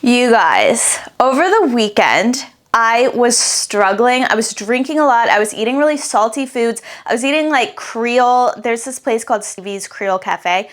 You guys, over the weekend, I was struggling. I was drinking a lot. I was eating really salty foods. I was eating like Creole. There's this place called Stevie's Creole Cafe.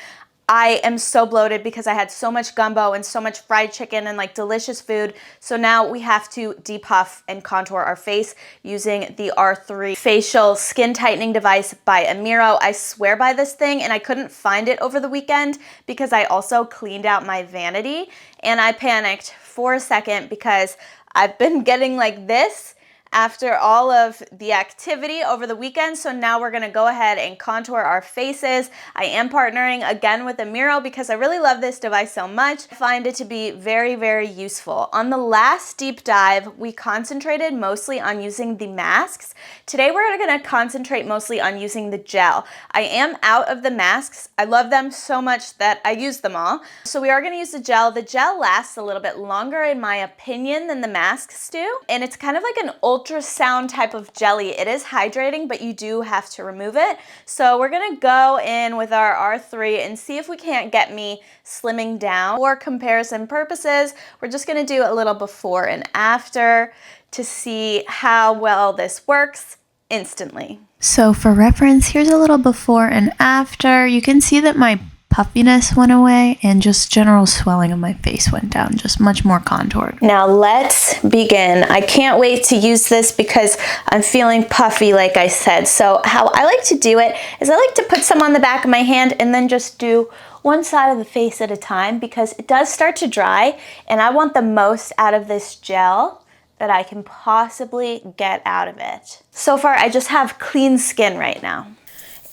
I am so bloated because I had so much gumbo and so much fried chicken and like delicious food. So now we have to depuff and contour our face using the R3 facial skin tightening device by Amiro. I swear by this thing, and I couldn't find it over the weekend because I also cleaned out my vanity and I panicked for a second because I've been getting like this after all of the activity over the weekend. So now we're gonna go ahead and contour our faces. I am partnering again with Amiro because I really love this device so much. I find it to be very, very useful. On the last deep dive, we concentrated mostly on using the masks. Today we're gonna concentrate mostly on using the gel. I am out of the masks. I love them so much that I use them all. So we are gonna use the gel. The gel lasts a little bit longer in my opinion than the masks do. And it's kind of like an ultrasound type of jelly. It is hydrating, but you do have to remove it. So we're gonna go in with our R3 and see if we can't get me slimming down. For comparison purposes, we're just gonna do a little before and after to see how well this works instantly. So for reference, here's a little before and after. You can see that my puffiness went away and just general swelling of my face went down, just much more contoured. Now let's begin. I can't wait to use this because I'm feeling puffy like I said. So how I like to do it is I like to put some on the back of my hand and then just do one side of the face at a time because it does start to dry and I want the most out of this gel that I can possibly get out of it. So far I just have clean skin right now.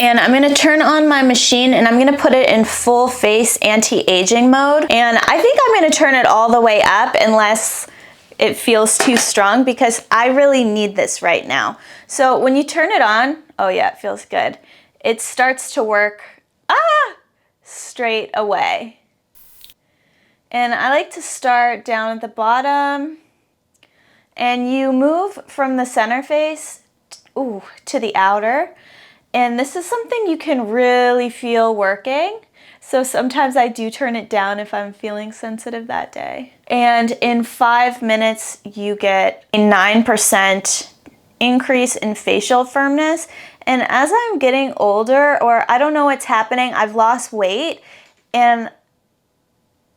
And I'm gonna turn on my machine and I'm gonna put it in full face anti-aging mode. And I think I'm gonna turn it all the way up unless it feels too strong because I really need this right now. So when you turn it on, oh yeah, it feels good. It starts to work straight away. And I like to start down at the bottom and you move from the center face to the outer. And this is something you can really feel working. So sometimes I do turn it down if I'm feeling sensitive that day. And in 5 minutes, you get a 9% increase in facial firmness. And as I'm getting older, or I don't know what's happening, I've lost weight and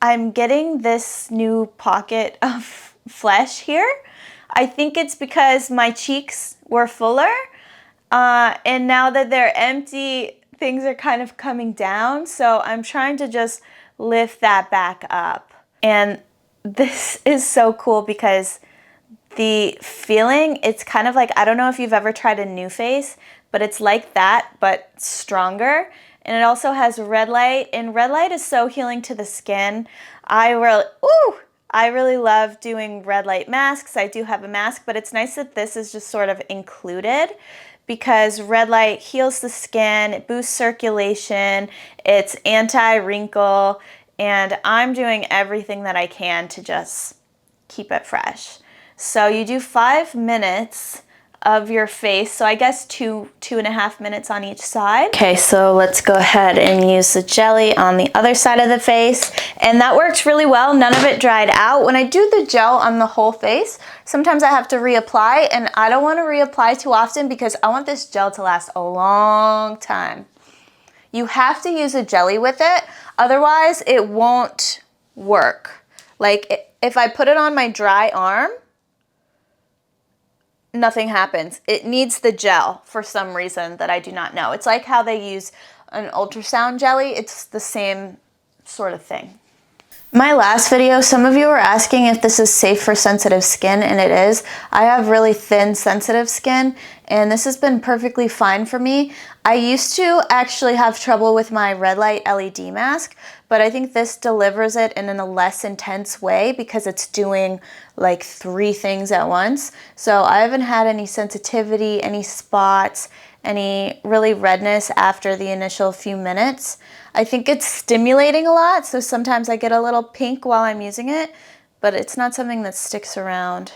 I'm getting this new pocket of flesh here. I think it's because my cheeks were fuller. And now that they're empty, things are kind of coming down. So I'm trying to just lift that back up. And this is so cool because the feeling, it's kind of like, I don't know if you've ever tried a new face, but it's like that, but stronger. And it also has red light, and red light is so healing to the skin. I really love doing red light masks. I do have a mask, but it's nice that this is just sort of included because red light heals the skin, it boosts circulation, it's anti-wrinkle, and I'm doing everything that I can to just keep it fresh. So you do 5 minutes of your face, so I guess 2.5 minutes on each side. Okay, so let's go ahead and use the jelly on the other side of the face, and that worked really well. None of it dried out. When I do the gel on the whole face, sometimes I have to reapply, and I don't want to reapply too often because I want this gel to last a long time. You have to use a jelly with it, otherwise it won't work. Like if I put it on my dry arm, nothing happens. It needs the gel for some reason that I do not know. It's like how they use an ultrasound jelly. It's the same sort of thing. My last video, some of you were asking if this is safe for sensitive skin, and it is. I have really thin, sensitive skin, and this has been perfectly fine for me. I used to actually have trouble with my red light LED mask, but I think this delivers it in a less intense way because it's doing like 3 things at once. So I haven't had any sensitivity, any spots, any really redness after the initial few minutes. I think it's stimulating a lot, so sometimes I get a little pink while I'm using it, but it's not something that sticks around.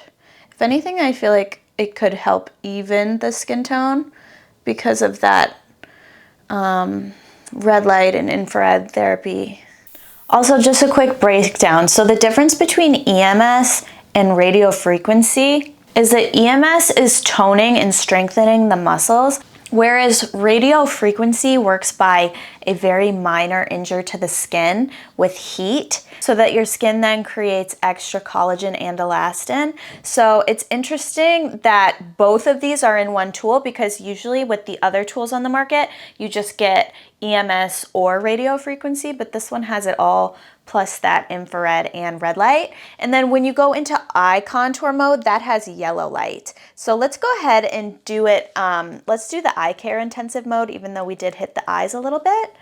If anything, I feel like it could help even the skin tone because of that red light and infrared therapy. Also, just a quick breakdown. So the difference between EMS and radio frequency is that EMS is toning and strengthening the muscles, whereas radio frequency works by a very minor injury to the skin with heat, so that your skin then creates extra collagen and elastin. So it's interesting that both of these are in one tool, because usually with the other tools on the market, you just get EMS or radio frequency, but this one has it all, plus that infrared and red light. And then when you go into eye contour mode, that has yellow light. So let's go ahead and do it. Let's do the eye care intensive mode, even though we did hit the eyes a little bit.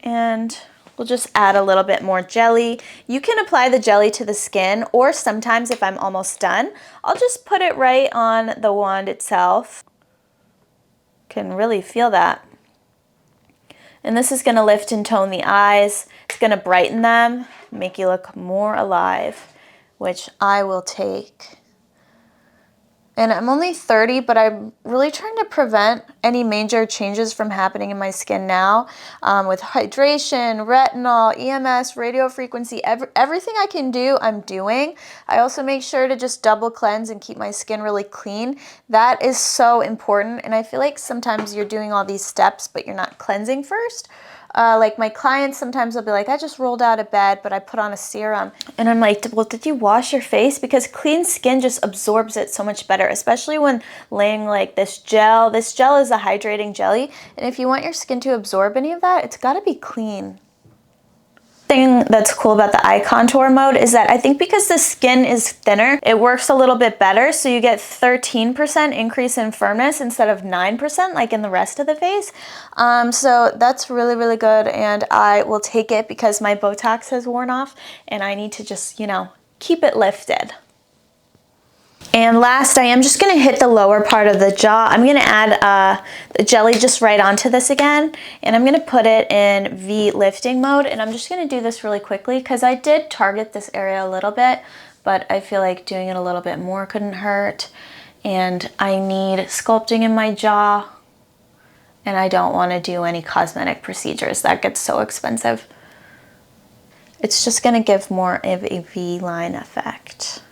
And we'll just add a little bit more jelly. You can apply the jelly to the skin, or sometimes if I'm almost done, I'll just put it right on the wand itself. Can really feel that. And this is gonna lift and tone the eyes. It's gonna brighten them, make you look more alive, which I will take. And I'm only 30, but I'm really trying to prevent any major changes from happening in my skin now, with hydration, retinol, EMS, radio frequency, everything I can do, I'm doing. I also make sure to just double cleanse and keep my skin really clean. That is so important, and I feel like sometimes you're doing all these steps, but you're not cleansing first. Like my clients sometimes will be like, I just rolled out of bed, but I put on a serum. And I'm like, well, did you wash your face? Because clean skin just absorbs it so much better, especially when laying like this gel. This gel is a hydrating jelly. And if you want your skin to absorb any of that, it's gotta be clean. Thing that's cool about the eye contour mode is that I think because the skin is thinner, it works a little bit better. So you get 13% increase in firmness instead of 9% like in the rest of the face. So that's really, really good. And I will take it because my Botox has worn off and I need to just, you know, keep it lifted. And last, I am just gonna hit the lower part of the jaw. I'm gonna add the jelly just right onto this again, and I'm gonna put it in V lifting mode, and I'm just gonna do this really quickly because I did target this area a little bit, but I feel like doing it a little bit more couldn't hurt. And I need sculpting in my jaw, and I don't wanna do any cosmetic procedures. That gets so expensive. It's just gonna give more of a V-line effect.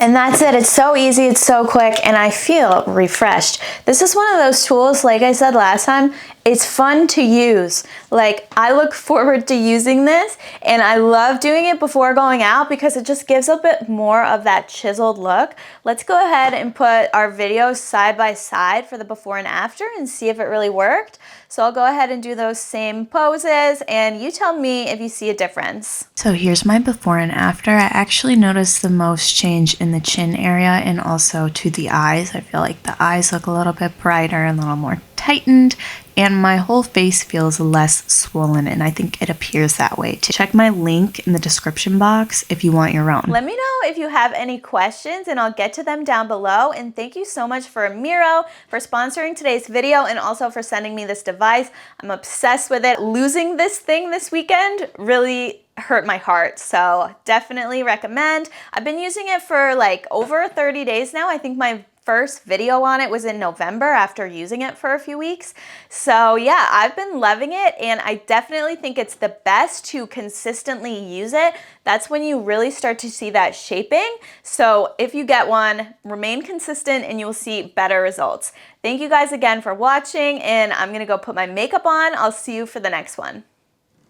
And that's it. It's so easy, it's so quick, and I feel refreshed. This is one of those tools, like I said last time, it's fun to use. Like, I look forward to using this, and I love doing it before going out because it just gives a bit more of that chiseled look. Let's go ahead and put our videos side by side for the before and after and see if it really worked. So I'll go ahead and do those same poses, and you tell me if you see a difference. So here's my before and after. I actually noticed the most change in the chin area and also to the eyes. I feel like the eyes look a little bit brighter and a little more tightened, and my whole face feels less swollen, and I think it appears that way too. Check my link in the description box if you want your own. Let me know if you have any questions and I'll get to them down below. And thank you so much for Amiro for sponsoring today's video and also for sending me this device. I'm obsessed with it. Losing this thing this weekend really hurt my heart, so definitely recommend. I've been using it for like over 30 days now. I think my first video on it was in November after using it for a few weeks. So yeah, I've been loving it, and I definitely think it's the best to consistently use it. That's when you really start to see that shaping. So if you get one, remain consistent and you'll see better results. Thank you guys again for watching, and I'm gonna go put my makeup on. I'll see you for the next one.